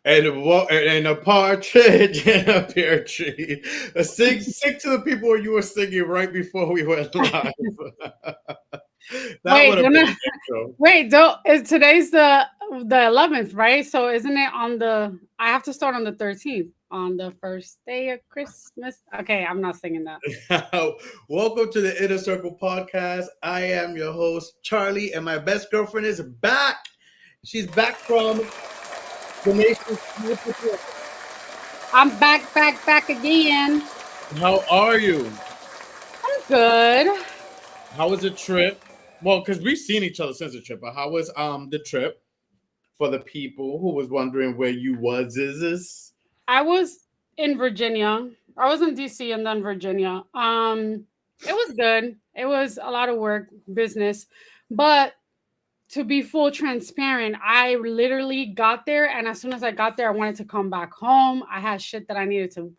and a partridge in a pear tree. Sing to the people you were singing right before we went live. That would Wait, have don't been I, an intro. wait, don't is today's the 11th, right? So isn't it on the I have to start on the 13th on the first day of Christmas? Okay, I'm not singing that. Welcome to the Inner Circle podcast. I am your host, Charlie, and my best girlfriend is back. She's back from the nation's capital. I'm back again. How are you? I'm good. How was the trip? Well, because we've seen each other since the trip, but how was the trip for the people who was wondering where you was? Is this? I was in Virginia. I was in DC and then Virginia. It was good. It was a lot of work, business, but to be full transparent, I literally got there, and as soon as I got there, I wanted to come back home. I had shit that I needed to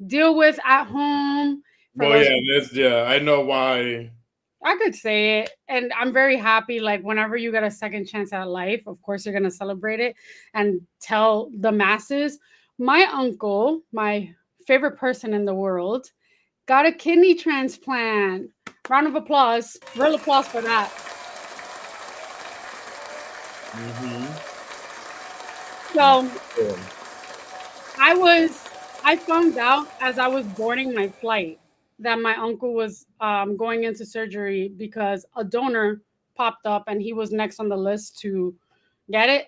deal with at home. For Well, those, yeah, I know why. I could say it, and I'm very happy. Like whenever you get a second chance at life, of course you're gonna celebrate it and tell the masses. My uncle, my favorite person in the world, got a kidney transplant. Round of applause, real applause for that. Mm-hmm. So I was I found out as I was boarding my flight that my uncle was going into surgery because a donor popped up and he was next on the list to get it.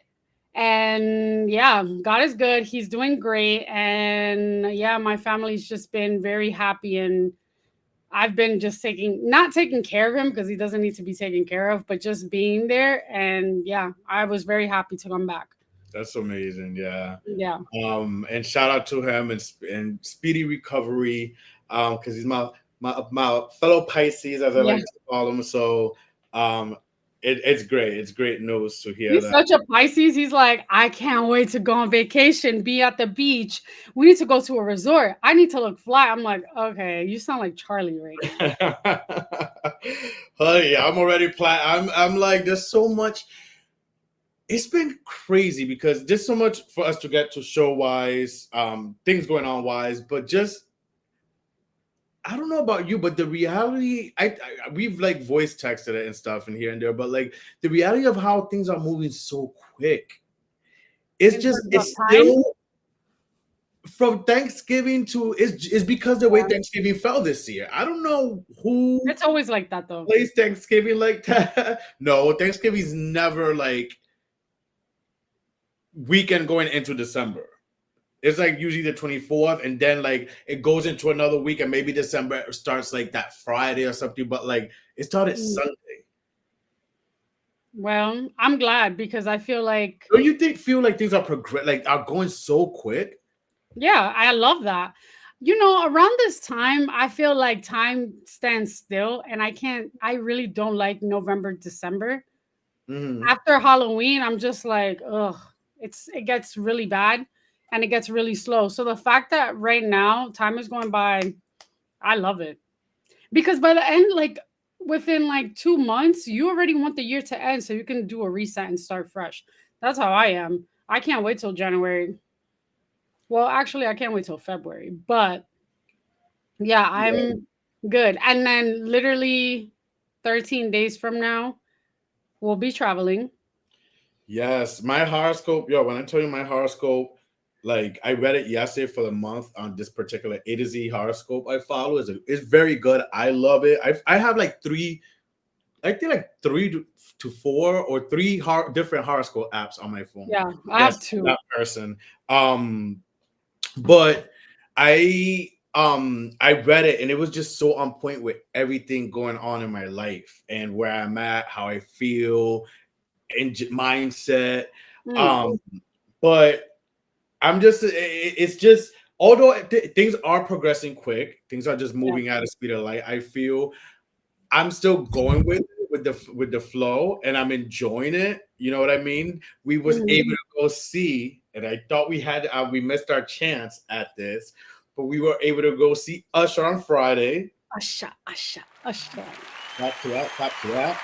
And yeah, God is good. He's doing great. And yeah, my family's just been very happy, and I've been just not taking care of him because he doesn't need to be taken care of, but just being there. And yeah, I was very happy to come back. That's amazing. Yeah. Yeah. And shout out to him and speedy recovery. Because he's my fellow Pisces, as I Yeah. like to call him. So, um, it's great. It's great news to hear He's that. such a Pisces. He's like, I can't wait to go on vacation, be at the beach. We need to go to a resort. I need to look fly. I'm like, okay, you sound like Charlie right now. Oh yeah, I'm already planning. I'm like, there's so much. It's been crazy because there's so much for us to get to show wise, things going on wise, but just I don't know about you, but the reality, we've like voice texted it and stuff and here and there, but like the reality of how things are moving so quick, In terms of it's time, still from Thanksgiving to is because the way yeah, Thanksgiving fell this year. I don't know who it's always like that though. plays Thanksgiving like that. No, Thanksgiving's never like weekend going into December. It's like usually the 24th, and then like it goes into another week, and maybe December starts like that Friday or something. But like it started Mm. Sunday. Well, I'm glad because I feel like, Don't you think feel like things are are going so quick? yeah, I love that. You know, around this time, I feel like time stands still, and I really don't like November, December. Hmm. After Halloween, I'm just like, ugh, it gets really bad and it gets really slow. So the fact that right now time is going by, I love it. Because by the end, like within like 2 months, you already want the year to end so you can do a reset and start fresh. That's how I am. I can't wait till January. Well, actually, I can't wait till February. But yeah, Yeah. I'm good. And then literally 13 days from now, we'll be traveling. Yes, my horoscope, yo, when I tell you my horoscope, like I read it yesterday for the month on this particular A to Z horoscope I follow. It's very good. I love it. I have like I think like to four or three different horoscope apps on my phone. Yeah, I Yes, have I'm two. that person. But I read it and it was just so on point with everything going on in my life and where I'm at, how I feel, and mindset. Mm, Um, but I'm just it's just although things are progressing quick, things are just yeah. moving at a speed of light. I feel I'm still going with the flow and I'm enjoying it. You know what I mean? We was Mhm. able to go see, and I thought we missed our chance at this, but we were able to go see Usher on Friday. Usher, Usher, Usher. Clap to that, clap to that.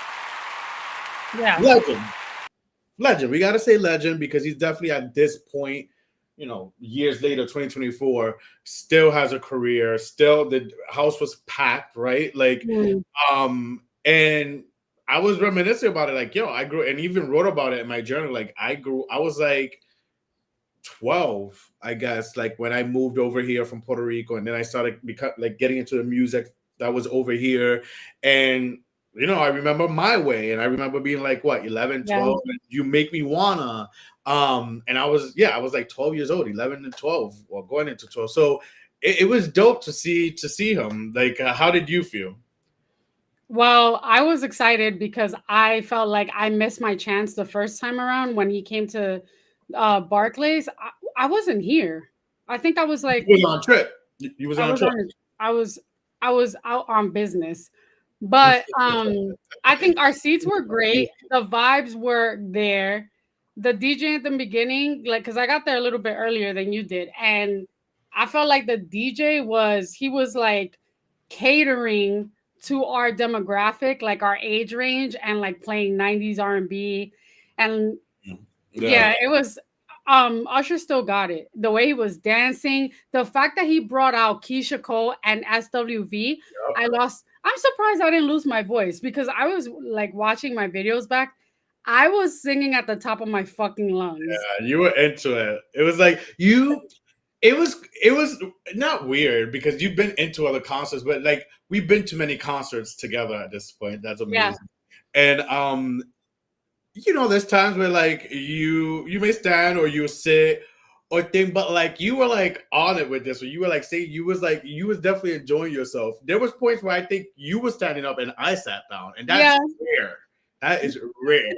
Yeah. Legend. Legend. We gotta say legend because he's definitely at this point. years later, 2024, still has a career. Still, the house was packed, right? Like, Mm. and I was reminiscing about it, like, yo, I grew, and even wrote about it in my journal. Like, I was like 12, I guess, like when I moved over here from Puerto Rico, and then I started like getting into the music that was over here. And I remember My Way, and I remember being like, what, 11, Yeah. 12, and You Make Me Wanna. And I was like 12 years old, 11 and 12, or going into 12. So it was dope to see him. Like, how did you feel? Well, I was excited because I felt like I missed my chance the first time around when he came to Barclays. I wasn't here. I think I was You like was on trip. You was I on was trip. on I was I was out on business. But I think our seats were great. The vibes were there. The DJ at the beginning, like, cuz I got there a little bit earlier than you did, and I felt like the DJ was like catering to our demographic, like our age range, and like playing 90s R&B. And Yeah. yeah, it was Usher still got it. The way he was dancing, the fact that he brought out Keisha Cole and SWV, I'm surprised I didn't lose my voice because I was like watching my videos back. I was singing at the top of my fucking lungs. You were into it. It was like you. It was not weird because you've been into other concerts, but like we've been to many concerts together at this point. That's Yeah. amazing. And there's times where like you may stand or you sit or thing, but like you were like on it with this, or you were like saying you was definitely enjoying yourself. There was points where I think you were standing up and I sat down, and that's Yeah. rare. That is rare,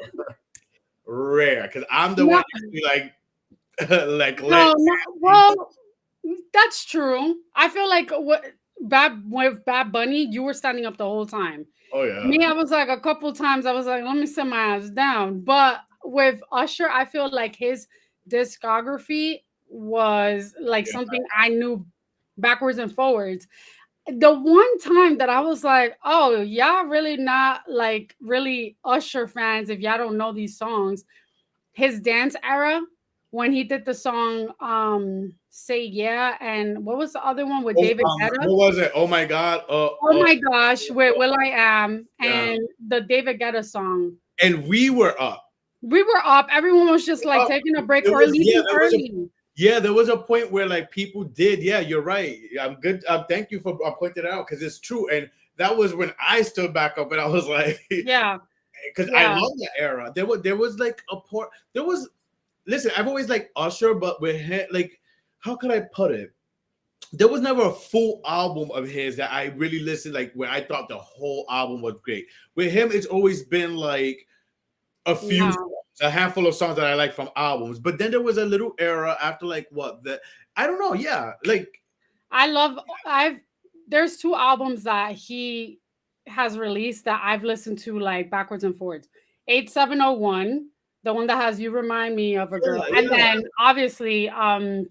rare. Because I'm the No, one usually like like let. no, no. Well, that's true. I feel like with Bad Bunny, you were standing up the whole time. Oh yeah. Me, I was like a couple times, I was like, let me sit my ass down. But with Usher, I feel like his discography was like Yeah. something I knew backwards and forwards. The one time that I was like, oh, y'all really not like really Usher fans if y'all don't know these songs. His dance era when he did the song Say Yeah, and what was the other one with Oh, David Guetta? what was it? Oh my God. Oh my gosh, with Will I Am Yeah. and the David Guetta song. And we were up. We were up. Everyone was just like Up. taking a break There or was yeah, leaving there was a early. yeah, there was a point where like people did. Yeah, you're right. I'm good. Thank you for pointing it out because it's true. And that was when I stood back up and I was like, Yeah, because I yeah, love that era. There was like a part. There was listen. I've always liked Usher, but with him, like, how could I put it? There was never a full album of his that I really listened like where I thought the whole album was great. With him, it's always been like a few yeah. songs, a handful of songs that I like from albums. But then there was a little era after like what the I don't know, yeah, like I love. I've There's two albums that he has released that I've listened to like backwards and forwards. 8701, the one that has "You Remind Me of a Girl," yeah, and yeah. then obviously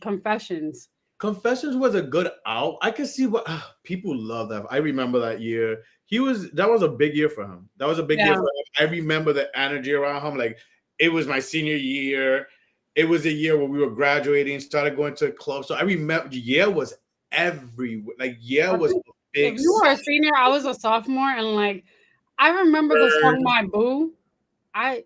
Confessions. Confessions was a good out. I could see what people love that. I remember that year. That was a big year for him. That was a big year Yeah. for him. I remember the energy around him. Like it was my senior year. It was a year where we were graduating, started going to clubs. So I remember yeah was everywhere. Like yeah I was think a if big you were a senior, I was a sophomore, and like I remember the song word. "My Boo." I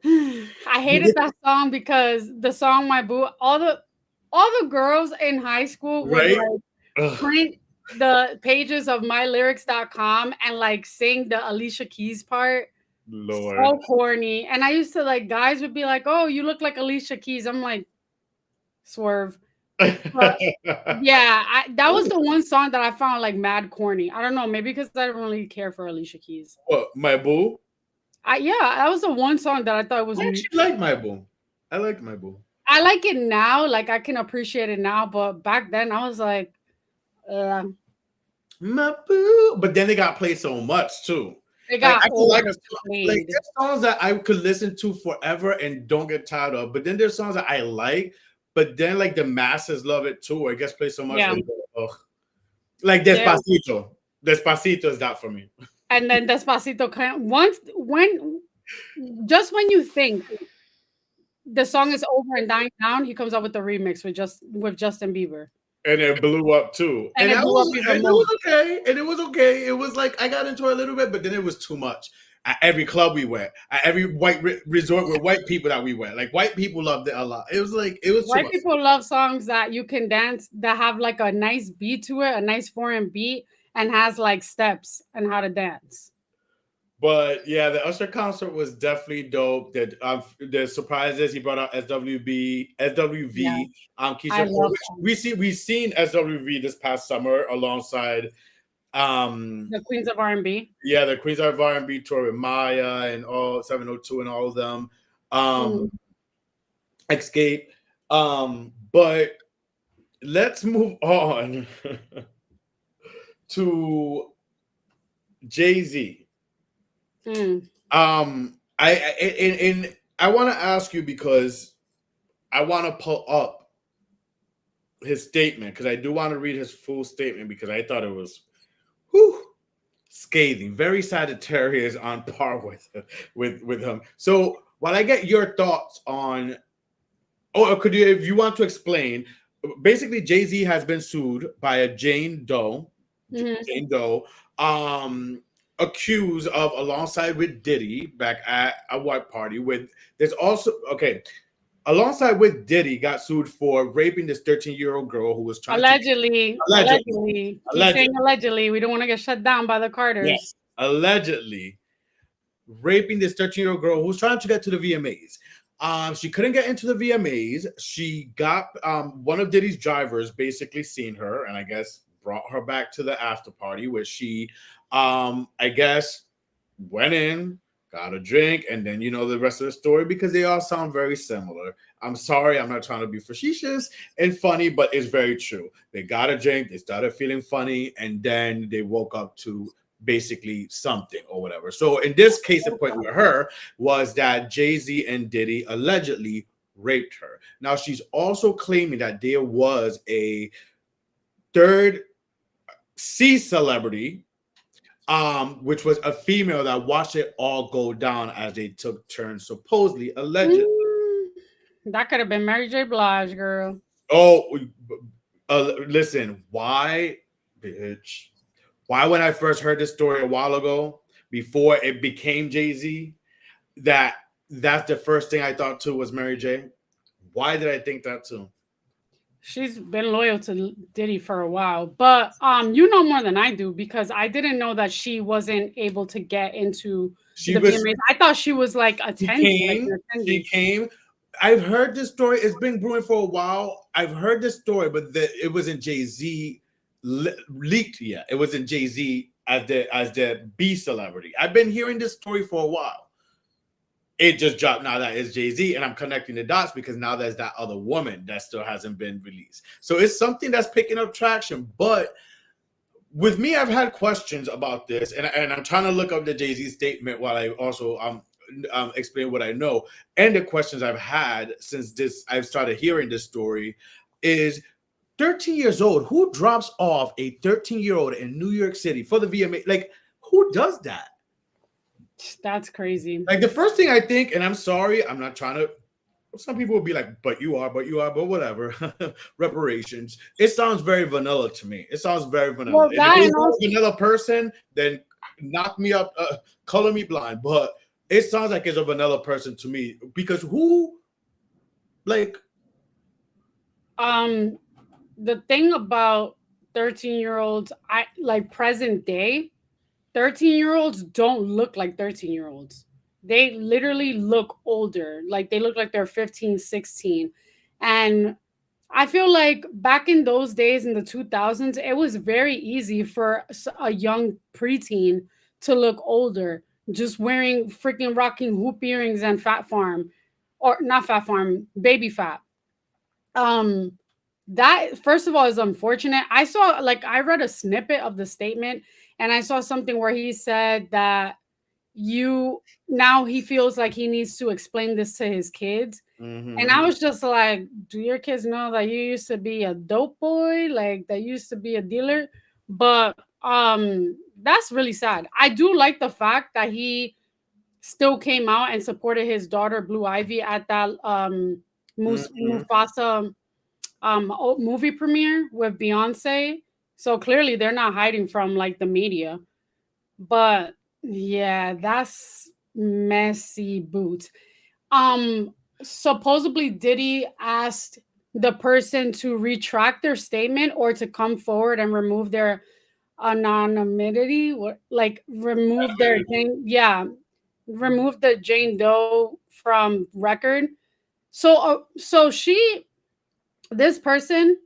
I You hated get that song because the song "My Boo," all the girls in high school would right? like Ugh, print the pages of mylyrics.com and like sing the Alicia Keys part. Lord. So corny. And I used to like guys would be like, "Oh, you look like Alicia Keys." I'm like, swerve. But yeah, that was the one song that I found like mad corny. I don't know, maybe because I don't really care for Alicia Keys. What, my boo? Yeah, that was the one song that I thought was. I actually like my boo. I like my boo. I like it now, like I can appreciate it now, but back then I was like, uh, My boo. But then they got played so much too. it Like got I could like overplayed. there's songs that I could listen to forever and don't get tired of. But then there's songs that I like, but then like the masses love it too, or it gets played so much Yeah, that ugh. Like yeah. Despacito. Despacito is that for me. And then Despacito once when just when you think the song is over and dying down, he comes out with the remix with Justin Bieber, and it blew up too. and it blew up even And it more. was okay. And it was okay. It was like I got into it a little bit, but then it was too much. At every club we went, at every white resort with white people that we went, like white people loved it a lot. It was like it was too White much. people love songs that you can dance, that have like a nice beat to it, a nice foreign beat, and has like steps and how to dance. But yeah, the Usher concert was definitely dope. The surprises he brought out Yeah, SWV, I Keisha Cole, love which them. we've seen SWV this past summer alongside um The Queens of R&B. yeah, the Queens of R&B tour with Maya and all 702 and all of them. Um Mhm. Escape. But let's move on to Jay-Z. Mm. I want to ask you because I want to pull up his statement because I do want to read his full statement because I thought it was whew, scathing, very Sagittarius on par with him. So while I get your thoughts on, oh, could you, if you want to explain, basically Jay Z has been sued by a Jane Doe, Mhm. Jane Doe, um, accused of alongside with Diddy back at a white party with. There's also okay alongside with Diddy got sued for raping this 13-year-old girl who was trying to Allegedly, allegedly, allegedly. Keep saying allegedly, allegedly. We don't want to get shut down by the Carters. yes, allegedly raping this 13-year-old girl who was trying to get to the VMAs. She couldn't get into the VMAs. She got one of Diddy's drivers basically seen her and I guess brought her back to the after party where she, I guess, went in, got a drink, and then you know the rest of the story because they all sound very similar. I'm sorry, I'm not trying to be facetious and funny, but it's very true. They got a drink, they started feeling funny, and then they woke up to basically something or whatever. So in this case, the point with her was that Jay-Z and Diddy allegedly raped her. Now she's also claiming that there was a third C celebrity which was a female that watched it all go down as they took turns, supposedly, allegedly. Mm, that could have been Mary J. Blige, girl. Oh, listen, why, bitch? Why, when I first heard this story a while ago, before it became Jay Z, that that's the first thing I thought too was Mary J. Why did I think that too? She's been loyal to Diddy for a while, but you know more than I do because I didn't know that she wasn't able to get into She the was VMAs. I thought she was like She attending, like came. an She attendee. came. I've heard this story. It's been brewing for a while. I've heard this story, but it wasn't Jay Z leaked yet. It wasn't Jay Z as the B celebrity. I've been hearing this story for a while. It just dropped now that it's Jay Z, and I'm connecting the dots because now there's that other woman that still hasn't been released. So it's something that's picking up traction, but with me, I've had questions about this, and I'm trying to look up the Jay Z statement while I also explain what I know. And the questions I've had since this I've started hearing this story is 13 years old. Who drops off a 13-year-old in New York City for the VMA? Like, who does that? That's crazy. Like the first thing I think, and I'm sorry, I'm not trying to. Some people will be like, but whatever. Reparations. It sounds very vanilla to me. It sounds very vanilla. Well, And if that it's and not also a vanilla person, then knock me up, color me blind. But it sounds like it's a vanilla person to me because who, like, um the thing about 13-year-olds, I like present day 13-year-olds don't look like 13-year-olds. They literally look older. Like they look like they're 15, 16. And I feel like back in those days in the 2000s, it was very easy for a young preteen to look older, just wearing freaking rocking hoop earrings and fat farm, or not fat farm, baby fat. Um, that first of all is unfortunate. I saw like I read a snippet of the statement and I saw something where he said that you now he feels like he needs to explain this to his kids. And I mm-hmm. was just like, do your kids know that you used to be a dope boy? Like that used to be a dealer? But that's really sad. I do like the fact that he still came out and supported his daughter Blue Ivy at that Mhm. Mufasa movie premiere with Beyonce. So clearly they're not hiding from like the media. But yeah, that's messy boots. Um Supposedly Diddy asked the person to retract their statement or to come forward and remove their anonymity, like remove their remove the Jane Doe from record. So this person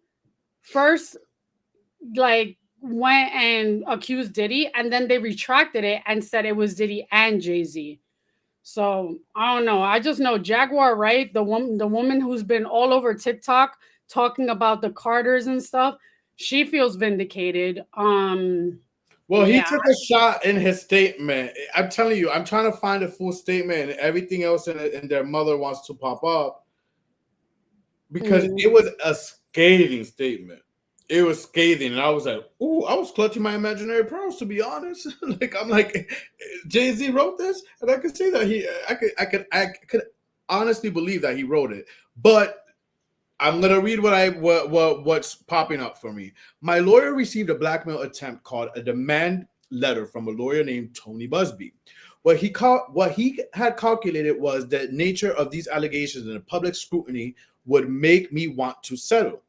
first like went and accused Diddy, and then they retracted it and said it was Diddy and Jay Z. So I don't know. I just know Jaguar, right? The woman who's been all over TikTok talking about the Carters and stuff. She feels vindicated. Well, he Yeah. took a shot in his statement. I'm telling you, I'm trying to find a full statement, and everything else in their mother wants to pop up because Mm. it was a scathing statement. It was scathing, and I was like, "Ooh!" I was clutching my imaginary pearls, to be honest. Like I'm like, Jay Z wrote this, and I could say that I could honestly believe that he wrote it. But I'm gonna read what's popping up for me. My lawyer received a blackmail attempt called a demand letter from a lawyer named Tony Busby. What he had calculated was the nature of these allegations and the public scrutiny would make me want to settle.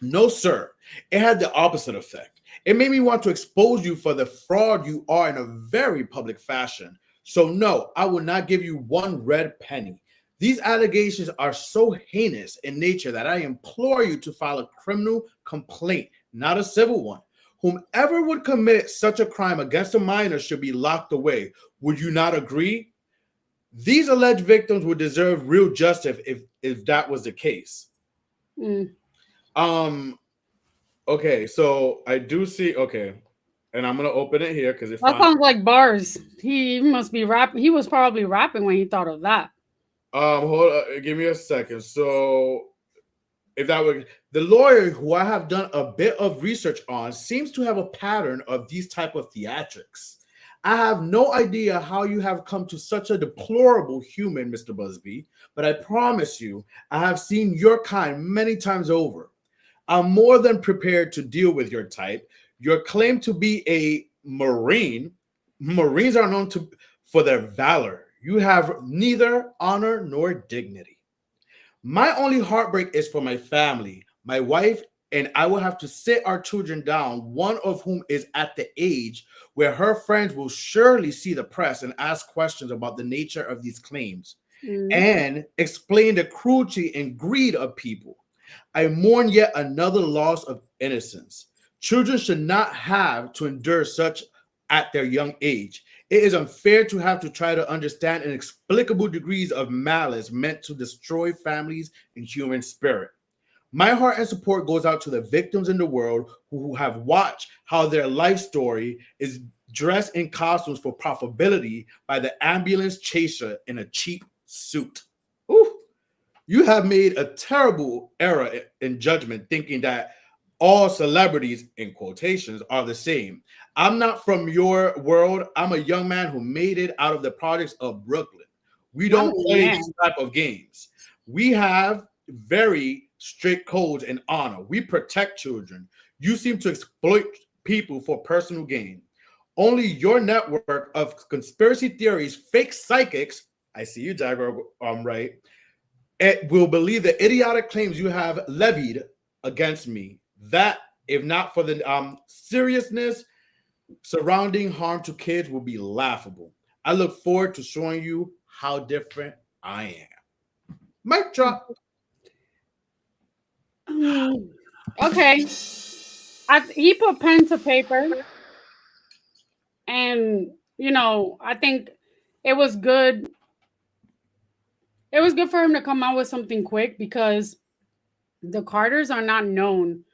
No, sir. It had the opposite effect. It made me want to expose you for the fraud you are in a very public fashion. So, no, I will not give you one red penny. These allegations are so heinous in nature that I implore you to file a criminal complaint, not a civil one. Whomever would commit such a crime against a minor should be locked away. Would you not agree? These alleged victims would deserve real justice if that was the case. Mm. Um, Okay, so I do see. Okay, and I'm gonna open it here because it That found. sounds like bars. He must be rapping. He was probably rapping when he thought of that. Hold. Give me a second. So if that were the lawyer who I have done a bit of research on seems to have a pattern of these type of theatrics. I have no idea how you have come to such a deplorable human, Mr. Busby, but I promise you, I have seen your kind many times over. I'm more than prepared to deal with your type. Your claim to be a Marine, Marines are known for their valor. You have neither honor nor dignity. My only heartbreak is for my family, my wife, and I will have to sit our children down, one of whom is at the age where her friends will surely see the press and ask questions about the nature of these claims Mm. and explain the cruelty and greed of people. I mourn yet another loss of innocence. Children should not have to endure such at their young age. It is unfair to have to try to understand inexplicable degrees of malice meant to destroy families and human spirit. My heart and support goes out to the victims in the world who have watched how their life story is dressed in costumes for profitability by the ambulance chaser in a cheap suit. Ooh. You have made a terrible error in judgment thinking that all celebrities, in quotations, are the same. I'm not from your world. I'm a young man who made it out of the projects of Brooklyn. We Not don't a play these man. type of games. We have very strict codes and honor. We protect children. You seem to exploit people for personal gain. Only your network of conspiracy theories, fake psychics, I see you, Jaguar, right, it will believe the idiotic claims you have levied against me. That, if not for the seriousness surrounding harm to kids, will be laughable. I look forward to showing you how different I am. Mic drop. Mm. Okay. He put pen to paper, and I think it was good. It was good for him to come out with something quick because the Carters are not known.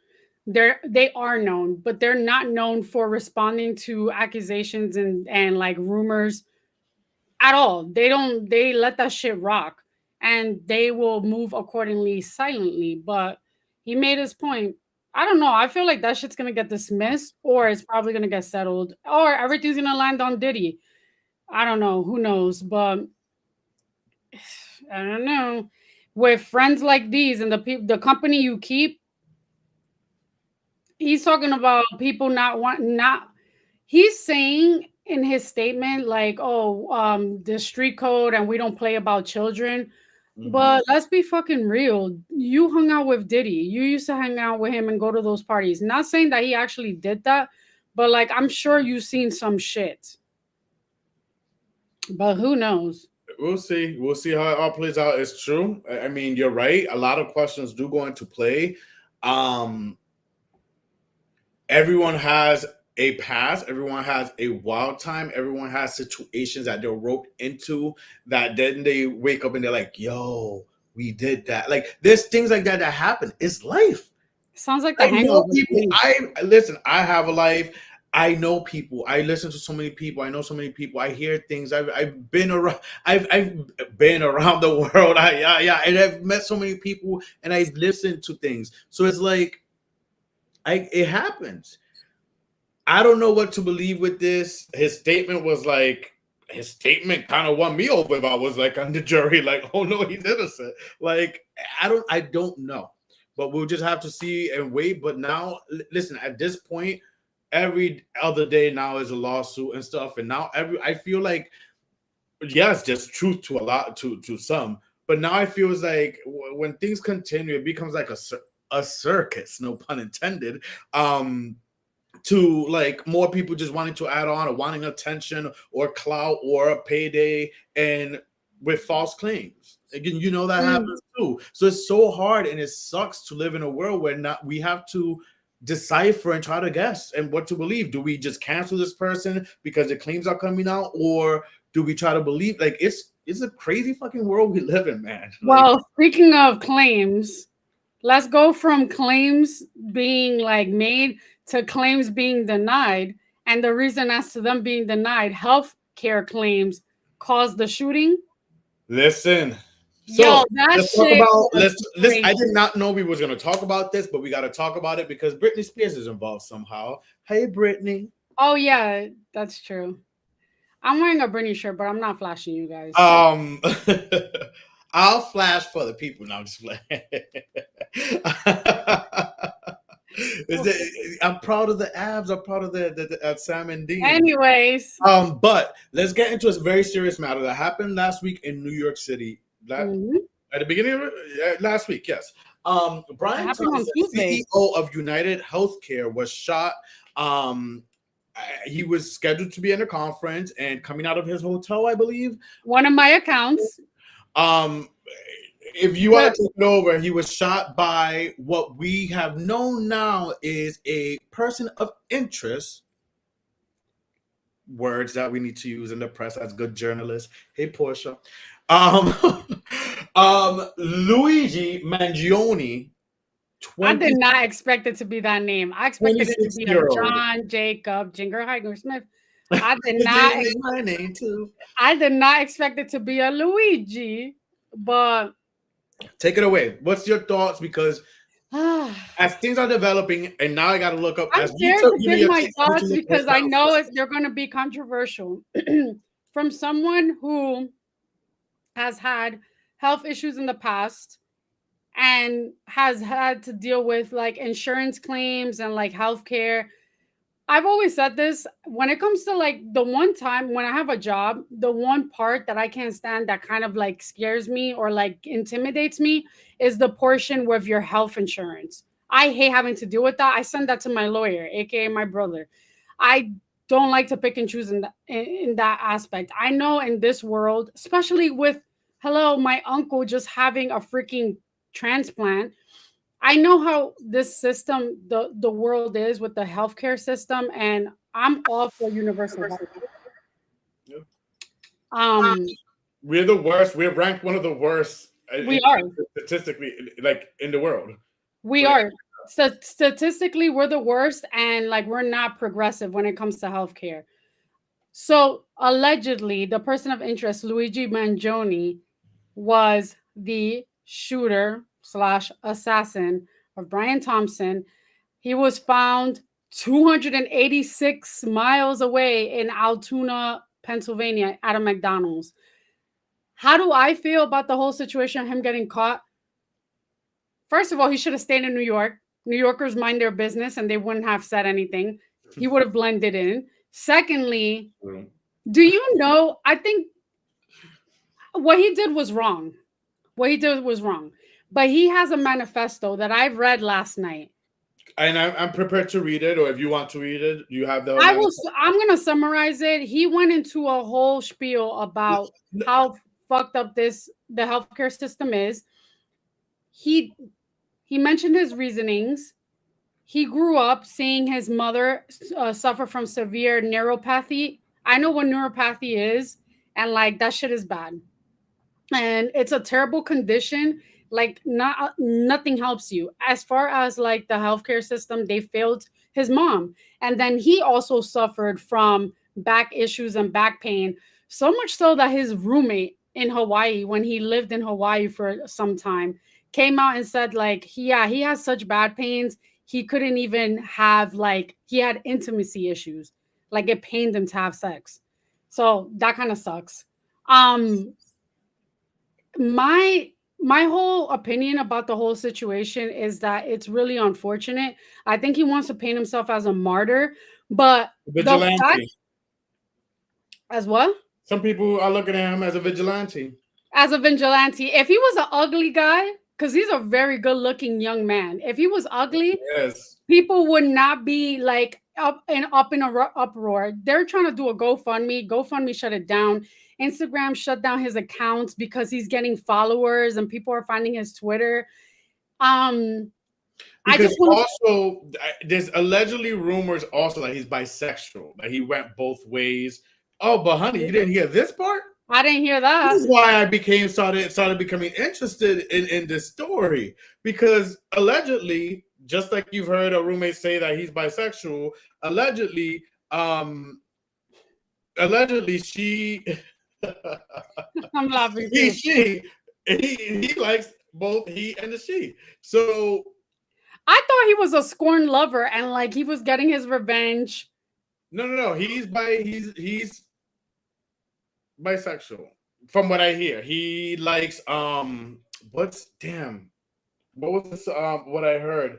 They are known, but they're not known for responding to accusations and like rumors at all. They let that shit rock, and they will move accordingly silently. But he made his point. I don't know. I feel like that shit's gonna get dismissed, or it's probably gonna get settled, or everything's gonna land on Diddy. I don't know, who knows, but I don't know. With friends like these and the company you keep, he's talking about people not want not. He's saying in his statement like, "Oh, the street code, and we don't play about children." Hmm. But let's be fucking real. You hung out with Diddy. You used to hang out with him and go to those parties. Not saying that he actually did that, but like I'm sure you've seen some shit. But who knows? We'll see. We'll see how it all plays out. It's true. I mean, you're right. A lot of questions do go into play. Um, Everyone has a past. Everyone has a wild time. Everyone has situations that they're roped into that then they wake up and they're like, "Yo, we did that." Like there's things like that that happen. It's life. Sounds like the I know hangover to people. me. I listen. I have a life. I know people. I listen to so many people. I know so many people. I hear things. I've been around. I've been around the world. Yeah. And I've met so many people, and I've listened to things. So it's like, it happens. I don't know what to believe with this. His statement kind of won me over if I was like on the jury, like, oh no, he's innocent. Like, I don't know. But we'll just have to see and wait. But now, listen, at this point, every other day now is a lawsuit and stuff. And now I feel like, yes, there's truth to a lot, to some. But now I feel like when things continue, it becomes like a circus, no pun intended. To like more people just wanting to add on or wanting attention or clout or a payday and with false claims. Again, that Mm. happens too. So it's so hard and it sucks to live in a world where not we have to decipher and try to guess and what to believe. Do we just cancel this person because the claims are coming out, or do we try to believe? Like it's a crazy fucking world we live in, man. Like Well, speaking of claims, let's go from claims being like made to claims being denied. And the reason as to them being denied, health care claims caused the shooting. listen. Yo, So that let's talk shit about was let's. I crazy. did not know we was gonna talk about this, but we got to talk about it because Britney Spears is involved somehow. Hey, Britney. Oh yeah, that's true. I'm wearing a Britney shirt, but I'm not flashing you guys. Um, I'll flash for the people now. Just playing. I'm proud of the abs. I'm proud of the Sam and Dean. Anyways, But let's get into a very serious matter that happened last week in New York City. That mhm, At the beginning of last week, yes. it Brian happened on Thompson, Tuesday. CEO of United Healthcare, was shot. He was scheduled to be in a conference and coming out of his hotel, I believe. One of my accounts. Um, if you want The, to take it over, he was shot by what we have known now is a person of interest. Words that we need to use in the press as good journalists. Hey, Portia. Um, Luigi Mangione, I did 20 not expect it to be that name. I expected it to be a 26-year old. John Jacob Jingerheimer Smith. I did not. They my name too. I did not expect it to be a Luigi, but Take it away. What's your thoughts? Because I'm as things are developing, and now I got to look up. As you scared took, to give me give your my take. I need to thoughts look this because I down know first. they're going to be controversial. From someone who has had health issues in the past and has had to deal with like insurance claims and like healthcare. I've always said this when it comes to like the one time when I have a job, the one part that I can't stand that kind of like scares me or like intimidates me is the portion with your health insurance. I hate having to deal with that. I send that to my lawyer, aka my brother. I don't like to pick and choose in that aspect. I know in this world, especially with hello, my uncle just having a freaking transplant. I know how this system, the world is with the healthcare system, and I'm all for universal health. Yeah. Um, We're the worst. We're ranked one of the worst we are, statistically, like in the world. we For are. Statistically, we're the worst, and like we're not progressive when it comes to healthcare. So allegedly, the person of interest, Luigi Mangione, was the shooter slash assassin of Brian Thompson. He was found 286 miles away in Altoona, Pennsylvania, at a McDonald's. How do I feel about the whole situation of him getting caught? First of all, he should have stayed in New York. New Yorkers mind their business and they wouldn't have said anything. He would have blended in. Secondly, do you know? I think what he did was wrong. What he did was wrong. But he has a manifesto that I've read last night. And I'm prepared to read it, or if you want to read it, you have the I will. manifesto. I'm gonna summarize it. He went into a whole spiel about how fucked up the healthcare system is. He he mentioned his reasonings. He grew up seeing his mother suffer from severe neuropathy. I know what neuropathy is, and like that shit is bad, and it's a terrible condition. Like nothing helps you as far as like the healthcare system. They failed his mom, and then he also suffered from back issues and back pain, so much so that his roommate in Hawaii, when he lived in Hawaii for some time, came out and said like he has such bad pains he couldn't even have, like, he had intimacy issues, like it pained him to have sex. So that kind of sucks. um my my whole opinion about the whole situation is that it's really unfortunate. I think he wants to paint himself as a martyr, but the fact, Vigilante. as what? Some people are looking at him as a vigilante. As a vigilante. If he was an ugly guy, because he's a very good looking young man, if he was ugly, Yes. people would not be like up in a uproar. They're trying to do a GoFundMe. GoFundMe shut it down. Instagram shut down his accounts because he's getting followers and people are finding his Twitter. Um, I Because just want. also there's allegedly rumors also that he's bisexual, that he went both ways. Oh, but honey, you didn't hear this part? I didn't hear This that. is why I became started becoming interested in this story, because allegedly, just like you've heard a roommate say that he's bisexual, allegedly, um, allegedly she, I'm laughing he, too. she, he likes both he and the she. So I thought he was a scorned lover and like he was getting his revenge. no, he's bisexual. From what I hear, he likes what's damn what was this what I heard,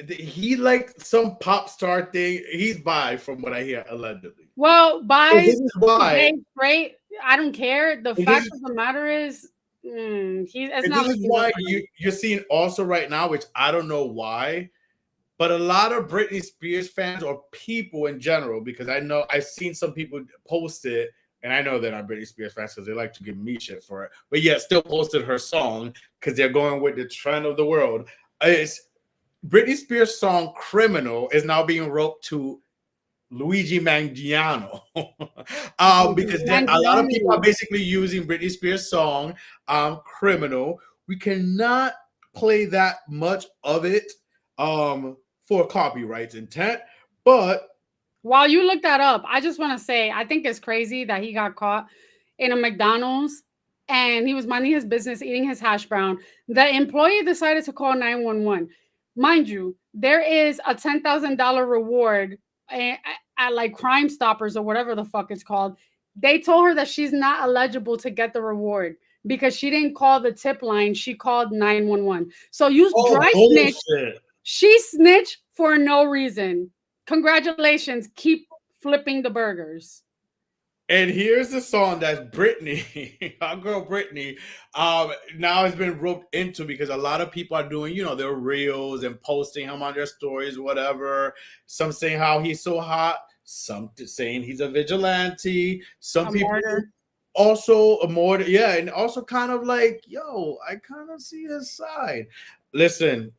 he liked some pop star thing. He's bi, from what I hear, allegedly. Well, So by this is why. gay, straight, I don't care. The So this fact is of the matter is, it's and not this is looking good why for him. you're seeing also right now, which I don't know why, but a lot of Britney Spears fans or people in general, because I know I've seen some people post it, and I know they're not Britney Spears fans because they like to give me shit for it, but yet still posted her song because they're going with the trend of the world. It's Britney Spears' song "Criminal" is now being wrote to Luigi Mangione, because a lot of people are Mangione. basically using Britney Spears' song "Criminal." We cannot play that much of it for copyright intent, but While you look that up, I just want to say I think it's crazy that he got caught in a McDonald's and he was minding his business eating his hash brown. The employee decided to call 911. Mind you, there is a $10,000 reward at like Crime Stoppers or whatever the fuck it's called. They told her that she's not eligible to get the reward because she didn't call the tip line. She called 911. So you oh dry snitch. bullshit. She snitched for no reason. Congratulations. Keep flipping the burgers. And here's the song that Britney, our girl Britney, now has been roped into, because a lot of people are doing, their reels and posting him on their stories, whatever. Some saying how he's so hot, some saying he's a vigilante. Some A people martyr. also more, yeah, and also kind of like, yo, I kind of see his side. Listen,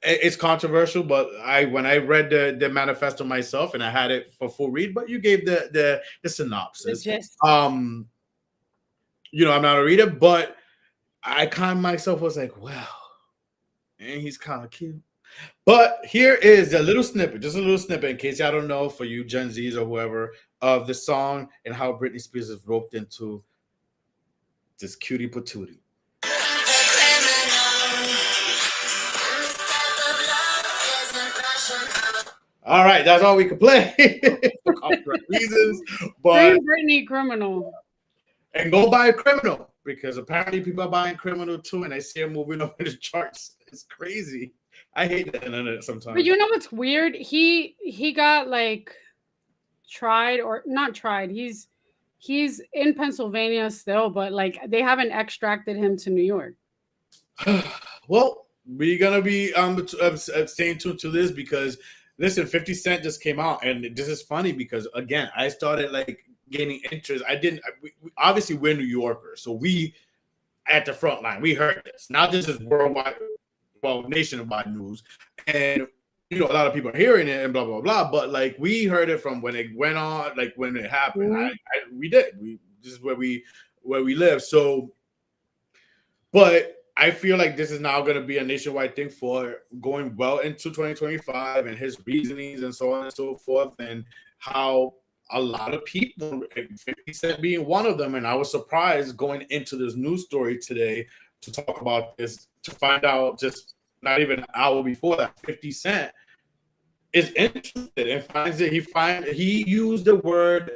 it's controversial, but when I read the manifesto myself, and I had it for full read, but you gave the The synopsis. gist. Um, I'm not a reader, but I kind of myself was like, wow, and he's kind of cute. But here is a little snippet, just a little snippet, in case y'all don't know, for you Gen Zs or whoever, of the song and how Britney Spears is roped into this cutie patootie. All right, that's all we could play for copyright reasons. But Stream Britney Criminal. and go buy Criminal because apparently people are buying Criminal too, and I see it moving up in the charts. It's crazy. I hate the internet But sometimes. you know what's weird? He got like tried or not tried. He's in Pennsylvania still, but like they haven't extracted him to New York. Well, we're gonna be staying tuned to this because listen, 50 Cent just came out, and this is funny because again, I started like gaining interest. I didn't obviously we're New Yorkers, so we at the front line. We heard this. Now this is worldwide, well, nationwide news, and a lot of people are hearing it and blah blah blah. But like we heard it from when it went on, like when it happened. Mhm. We did. This is where we live. So, but I feel like this is now going to be a nationwide thing for going well into 2025 and his reasonings and so on and so forth, and how a lot of people, 50 Cent being one of them. And I was surprised going into this news story today to talk about this to find out just not even an hour before that 50 Cent is interested and finds it. He used the word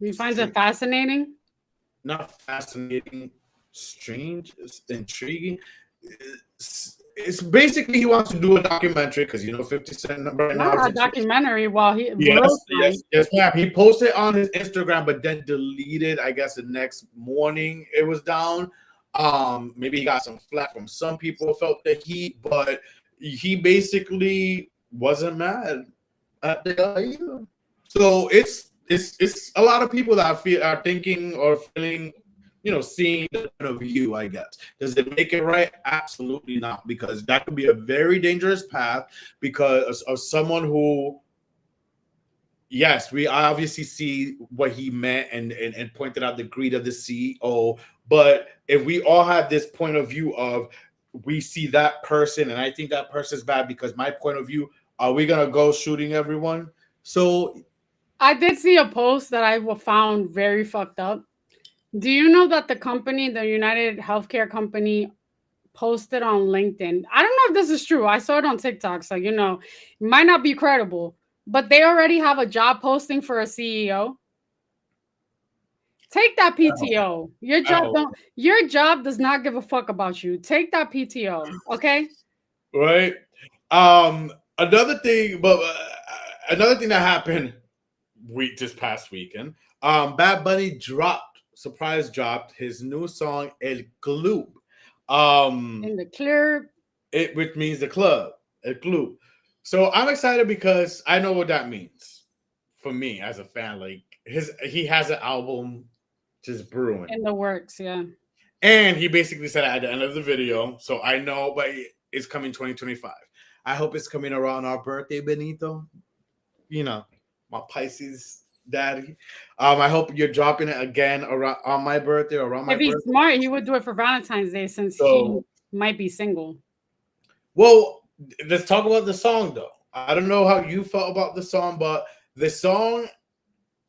He finds it fascinating. not fascinating, strange, it's intriguing. It's basically he wants to do a documentary because 50 Cent right now. Not a documentary while he Yes, real time. ma'am. He posted on his Instagram, but then deleted. I guess the next morning it was down. Maybe he got some flack from some people, felt the heat, but he basically wasn't mad at the idea. So it's a lot of people that I feel are thinking or feeling, seeing the point of view, I guess. Does it make it right? Absolutely not, because that could be a very dangerous path because of someone who, yes, we obviously see what he meant and pointed out the greed of the CEO. But if we all have this point of view of we see that person and I think that person's bad because my point of view, are we gonna go shooting everyone? So I did see a post that I found very fucked up. Do you know that the company, the United Healthcare Company, posted on LinkedIn? I don't know if this is true. I saw it on TikTok, so it might not be credible, but they already have a job posting for a CEO. Take that PTO. oh, Your job does not give a fuck about you. Take that PTO, okay? right. Another thing, but another thing that happened this past weekend, Bad Bunny dropped his new song El Club. In the clear. Which means the club, El Club. So I'm excited because I know what that means for me as a fan. Like he has an album just brewing, In the works, yeah. and he basically said at the end of the video. So I know, but it's coming 2025. I hope it's coming around our birthday, Benito. My Pisces daddy. I hope you're dropping it again around on my birthday or around my If he's birthday. smart, he would do it for Valentine's Day since he So, might be single. well, let's talk about the song though. I don't know how you felt about the song, but the song,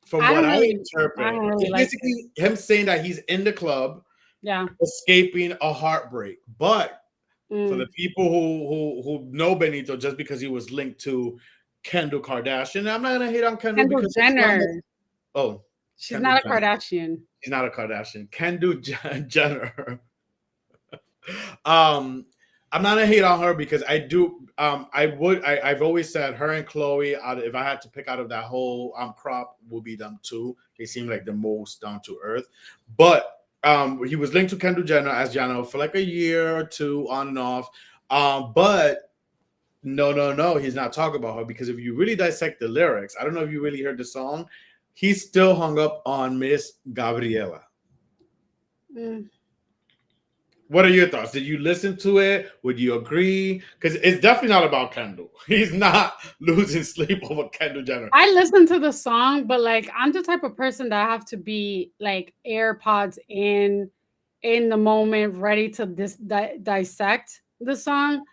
from what I I interpret, don't really is like it. basically him saying that he's in the club, Yeah. escaping a heartbreak. But for the Mm. people who know Benito, just because he was linked to Kendall Kardashian, I'm not gonna hate on Kendall Kendall because Jenner. oh, She's Kendall not a Jenner. Kardashian. He's not a Kardashian. Kendall Jenner. um, I'm not gonna hate on her because I do. I've always said her and Chloe. If I had to pick out of that whole crop, will be them two. They seem like the most down to earth. But he was linked to Kendall Jenner as Jenner for like a year or two on and off. But no, he's not talking about her because if you really dissect the lyrics, I don't know if you really heard the song. He's still hung up on Miss Gabriela. Mm. What are your thoughts? Did you listen to it? Would you agree? Because it's definitely not about Kendall. He's not losing sleep over Kendall Jenner. I listened to the song, but like I'm the type of person that have to be like AirPods in the moment, ready to dissect the song.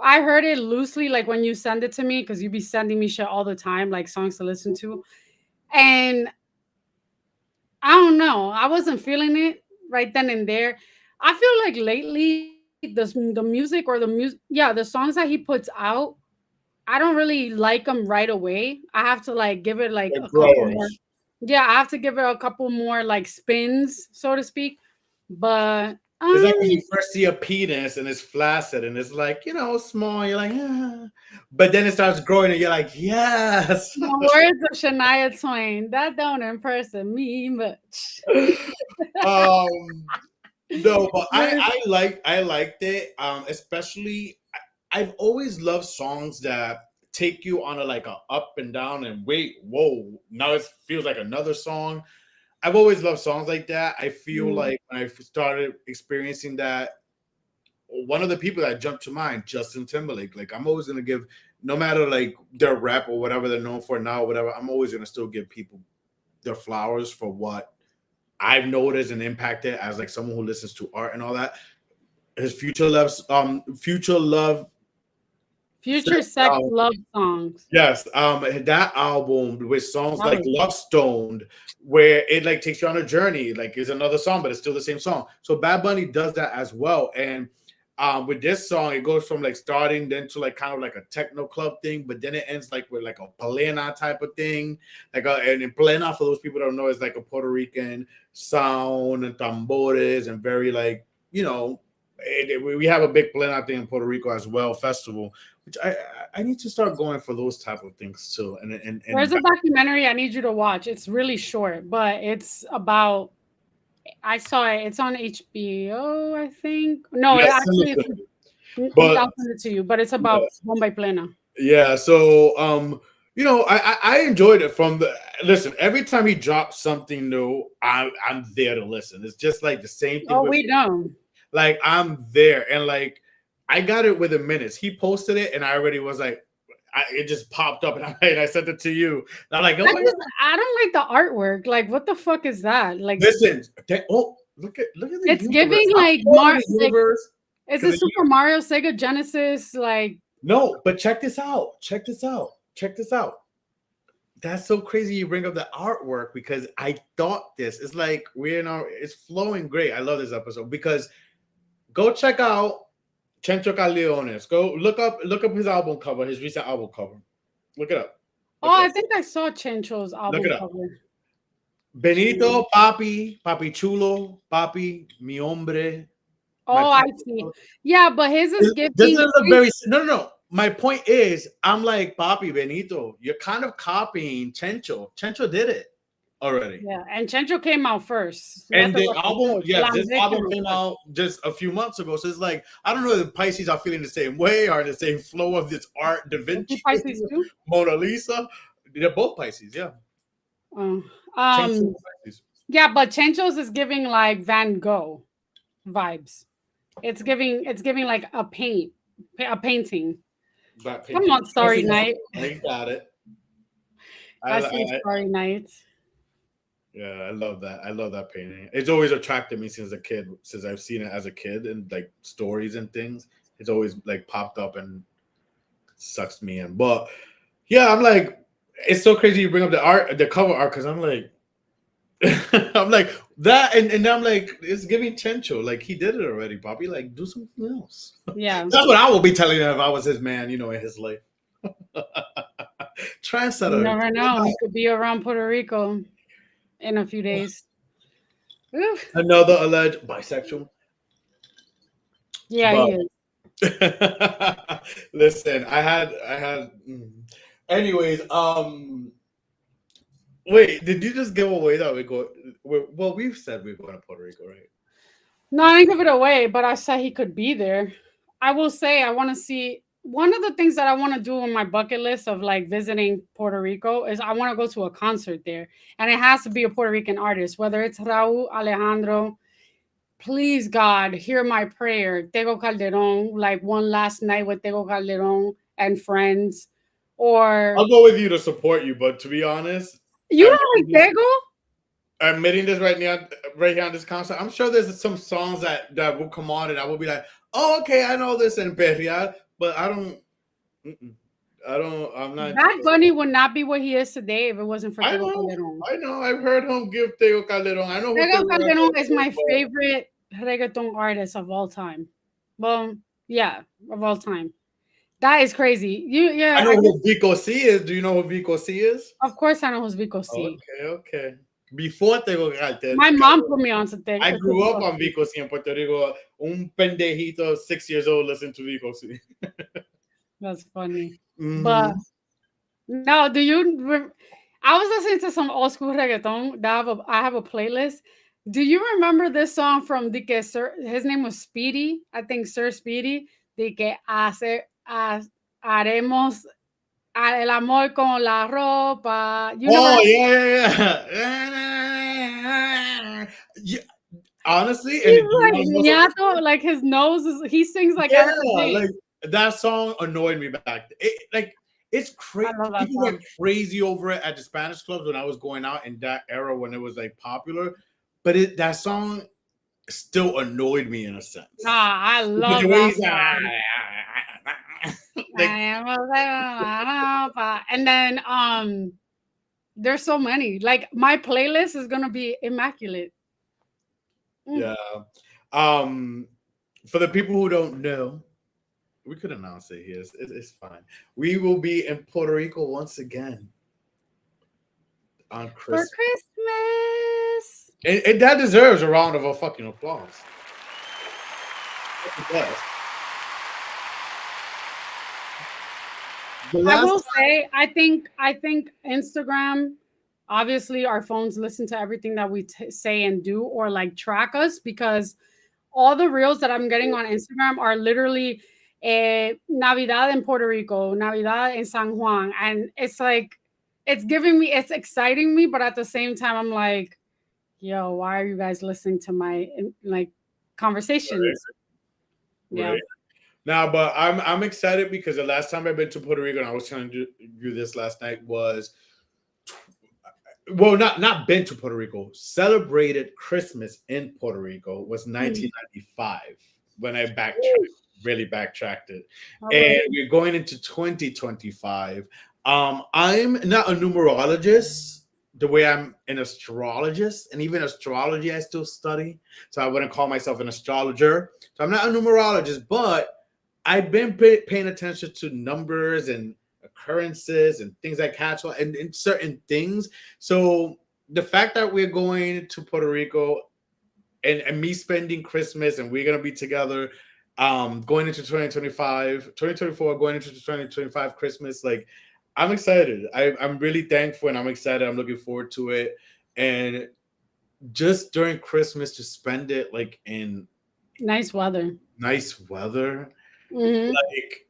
I heard it loosely, like when you send it to me, because you be sending me shit all the time, like songs to listen to. And I don't know, I wasn't feeling it right then and there. I feel like lately the music or the music, yeah, the songs that he puts out I don't really like them right away. I have to like give it like They're a couple more. growers. Yeah, I have to give it a couple more like spins, so to speak. But It's like when you first see a penis and it's flaccid and it's like, small, you're like, yeah. But then it starts growing and you're like, yes. the words of Shania Twain, that don't impress me much. um, no, but I, Yes. I like I liked it. Especially I've always loved songs that take you on a like a up and down and wait, whoa, now it feels like another song. I've always loved songs like that. I feel Mm. like when I started experiencing that, one of the people that jumped to mind, Justin Timberlake. Like I'm always gonna give, no matter like their rap or whatever they're known for now, or whatever. I'm always gonna still give people their flowers for what I've noticed and impacted as like someone who listens to art and all that. His Future Love, Future sex love songs. yes, that album with songs That like was Love Stoned, where it like takes you on a journey, like is another song, but it's still the same song. So Bad Bunny does that as well. And with this song, it goes from like starting then to like kind of like a techno club thing, but then it ends like with like a plena type of thing. And in plena, for those people that don't know, is like a Puerto Rican sound and tambores and very like, we have a big plena thing in Puerto Rico as well, festival, which I need to start going for those type of things too. And There's a documentary I need you to watch. It's really short, but it's about I saw it. It's on HBO, I think. No, it yes, actually it's but I'll send it to you, but it's about yes, Bomba y Plena. yeah. So I enjoyed it from the listen. Every time he drops something new, I'm there to listen. It's just like the same thing Oh, with we know. like I'm there and like I got it within minutes. He posted it and I already was like, it just popped up and I sent it to you. And I'm like, oh I my just god, I don't like the artwork. Like, what the fuck is that? Like, listen. Oh, look at the it's universe. giving I'm like calling the like universe is it because Super Mario Sega Genesis? Like, no, but check this out. Check this out. Check this out. That's so crazy you bring up the artwork because I thought this. It's like we're in our it's flowing great. I love this episode because go check out Chencho Leones. Go look up his album cover, his recent album cover. Look it up. oh, Look it I up. think I saw Chencho's Look album it up. cover. Benito, Papi, Papi Chulo, Papi, Mi Hombre, my Oh, I see. people. Yeah, but his is This giving. is a very no. My point is, I'm like Papi Benito. You're kind of copying Chencho. Chencho did it already. Yeah, and Chencho came out first. Let And the the record album, show. yes, this Flambe album came out came first. out just a few months ago. So it's like I don't know if the Pisces are feeling the same way or the same flow of this art, Da Was he Vinci, Pisces too? Mona Lisa. They're both Pisces, yeah. Oh. Chencho Pisces. Yeah, but Chencho's is giving like Van Gogh vibes. It's giving like a painting. That Come painting. on, Starry Night. I got it. I see I Starry Night. Yeah, I love that. I love that painting. It's always attracted me since a kid, since I've seen it as a kid and like stories and things. It's always like popped up and sucks me in. But yeah, I'm like, it's so crazy you bring up the art, the cover art, because I'm like, I'm like that, and I'm like, it's giving Chencho. Like he did it already, Bobby. Like do something else. Yeah. That's what I would be telling him if I was his man, in his life. You Trendsetter. never know. He could be around Puerto Rico in a few days. Oof. Another alleged bisexual. Yeah, But he is. listen, anyways, wait, did you just give away that well, we've said we're going to Puerto Rico, right? No, I didn't give it away, but I said he could be there. I will say I want to see one of the things that I want to do on my bucket list of like visiting Puerto Rico is I want to go to a concert there. And it has to be a Puerto Rican artist, whether it's Raúl Alejandro. Please, God, hear my prayer. Tego Calderon, like one last night with Tego Calderon and friends. Or I'll go with you to support you, but to be honest, you don't like Tego? admitting this right here on this concert, I'm sure there's some songs that will come on and I will be like, oh, okay, I know this in Peria, but I don't. I'm not. Bad Bunny would not be what he is today if it wasn't for I Tego know. Calderon. I know. I've heard him give Teo Calderon. I know who Tego Teo Calderon is Calderon my is, but favorite reggaeton artist of all time. Well, yeah, of all time. That is crazy. You I yeah, know I who guess Vico C is. Do you know who Vico C is? of course I know who's Vico C. Okay, okay. Before Tego Cartel, My mom put me on to I to grew up Vico on C. Vico C in Puerto Rico. Un pendejito, 6 years old, listened to Vico C. That's funny. But Hmm. no, I was listening to some old school reggaeton. I have a playlist. Do you remember this song from the que Sir? His name was Speedy, I think Sir Speedy. De que haremos el amor con la ropa. You never Oh heard? yeah, yeah, yeah. Yeah, honestly, and He's do you like want to know something? niato, like his nose is. He sings like Yeah, I could like sing. that song annoyed me back. Like it's I crazy. love that People went song. crazy over it at the Spanish clubs when I was going out in that era when it was like popular. But that song still annoyed me in a sense Nah, I because the love way that he's song. like, And then there's so many. Like my playlist is gonna be immaculate. Mm. yeah. Um, for the people who don't know, we could announce it here. It's fine. We will be in Puerto Rico once again on For Christmas. Christmas. And that deserves a round of a fucking applause. It does. The I last will say, I think Instagram, obviously our phones listen to everything that we say and do or like track us because all the reels that I'm getting on Instagram are literally Navidad in Puerto Rico, Navidad in San Juan. And it's like, it's exciting me, but at the same time, I'm like, yo, why are you guys listening to my like conversations? right, Yeah. right now, but I'm excited because the last time I've been to Puerto Rico, and I was trying to do this last night, was well, not been to Puerto Rico, celebrated Christmas in Puerto Rico was Mm. 1995 when I Woo. really backtracked it. All And right. we're going into 2025. I'm not a numerologist the way I'm an astrologist, and even astrology I still study. So I wouldn't call myself an astrologer. So I'm not a numerologist, but I've been paying attention to numbers and occurrences and things like catch and certain things. So the fact that we're going to Puerto Rico and me spending Christmas and we're gonna be together, going into 2025, 2024, going into 2025 Christmas, like I'm excited. I'm really thankful and I'm excited. I'm looking forward to it. And just during Christmas to spend it like in Nice weather. nice weather, Hmm. like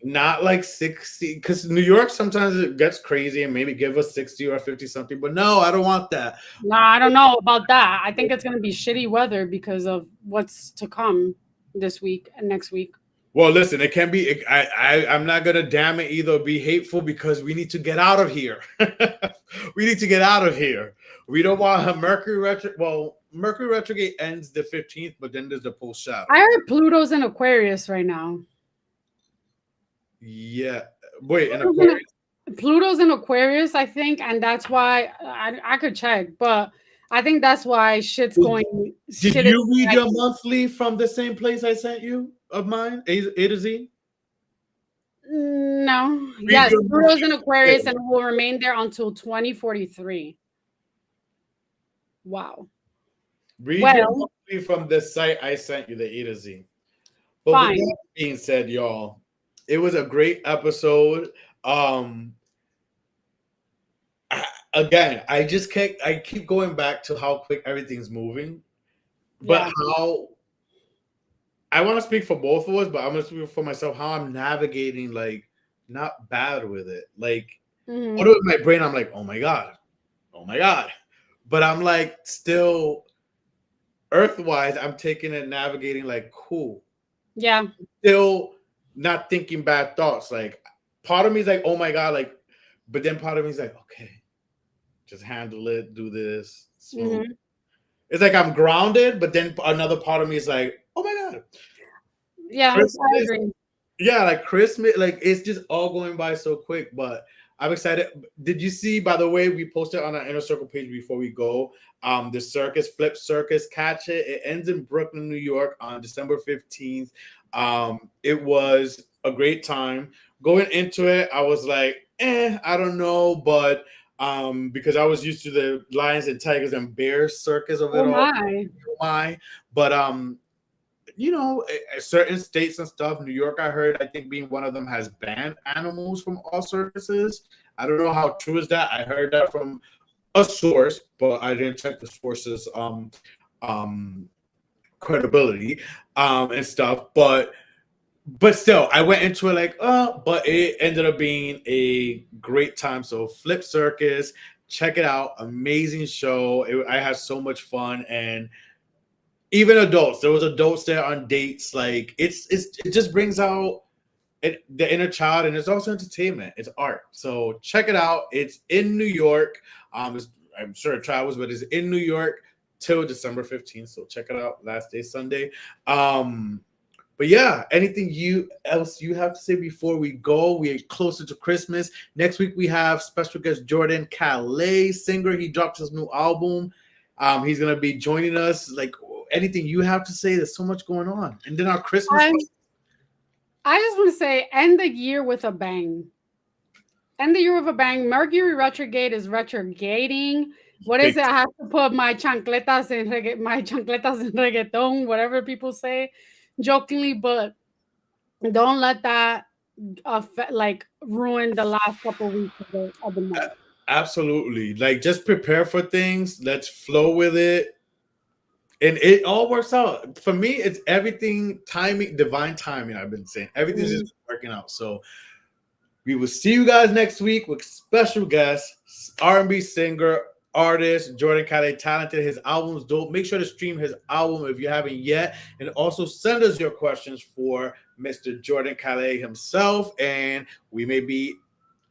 not like 60, because New York sometimes it gets crazy and maybe give us 60 or 50 something, but no, I don't want that. No, I don't know about that. I think it's going to be shitty weather because of what's to come this week and next week. Well, listen, it can be. I'm not gonna damn it either. Be hateful because we need to get out of here. We need to get out of here. We don't want a Mercury retro. Well, Mercury retrograde ends the 15th, but then there's the post shadow. I heard Pluto's in Aquarius right now. Yeah. Wait, in Pluto's in, Aquarius. Pluto's in Aquarius, I think, and that's why I could check, but I think that's why Did shit is you read your like, monthly from the same place I sent you of mine, A to Z? no. Read Yes, your Pluto's monthly. in Aquarius and will remain there until 2043. Wow. Read your Well, monthly from the site I sent you, the A to Z. But with fine. that being said, y'all, it was a great episode. Um, again, I keep going back to how quick everything's moving, but Yeah. how I want to speak for both of us, but I'm gonna speak for myself. How I'm navigating, like, not bad with it. Like, Hmm. out of my brain, I'm like, oh my god, but I'm like still earthwise. I'm taking it, navigating like cool. Yeah. Still not thinking bad thoughts. Like part of me is like, oh my god, like, but then part of me is like, okay, just handle it, do this, smooth. Hmm. It's like I'm grounded, but then another part of me is like, oh my god, Yeah, I Christmas. agree. Yeah, like Christmas, like it's just all going by so quick. But I'm excited. Did you see? By the way, we posted on our inner circle page before we go. The circus, Flip Circus, catch it. It ends in Brooklyn, New York, on December 15th. It was a great time. Going into it, I was like, I don't know, but because I was used to the lions and tigers and bears circus of it Oh all. my. Why? But certain states and stuff, New York, I heard, I think being one of them, has banned animals from all circuses. I don't know how true is that. I heard that from a source, but I didn't check the source's um credibility and stuff. But still, I went into it like, but it ended up being a great time. So Flip Circus, check it out. Amazing show. I had so much fun, and even adults. There was adults there on dates. Like it just brings out the inner child, and it's also entertainment. It's art. So check it out. It's in New York. I'm sure it travels, but it's in New York till December 15th. So check it out. Last day Sunday. But yeah, anything else you have to say before we go? We are closer to Christmas. Next week we have special guest Jordan Calais, singer. He dropped his new album. He's gonna be joining us. Like anything you have to say? There's so much going on. And then our Christmas. I just want to say, end the year with a bang. End the year with a bang. Mercury retrograde is retrograding. What is it? I have to put my chancletas in reggaeton, whatever people say, jokingly, but don't let that ruin the last couple of weeks of the month. Absolutely. Like just prepare for things. Let's flow with it. And it all works out. For me, it's everything timing, divine timing. I've been saying everything's just working out. So we will see you guys next week with special guest, R&B singer, artist Jordan Calais, talented. His album's dope. Make sure to stream his album if you haven't yet, and also send us your questions for Mr. Jordan Calais himself, and we may be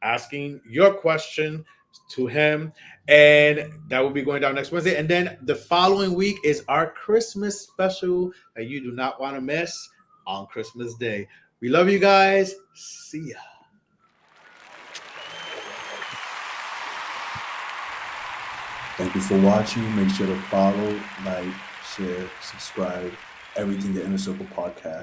asking your question to him, and that will be going down next Wednesday. And then the following week is our Christmas special that you do not want to miss on Christmas Day. We love you guys. See ya. Thank you for watching. Make sure to follow, like, share, subscribe, everything the Inner Circle Podcast.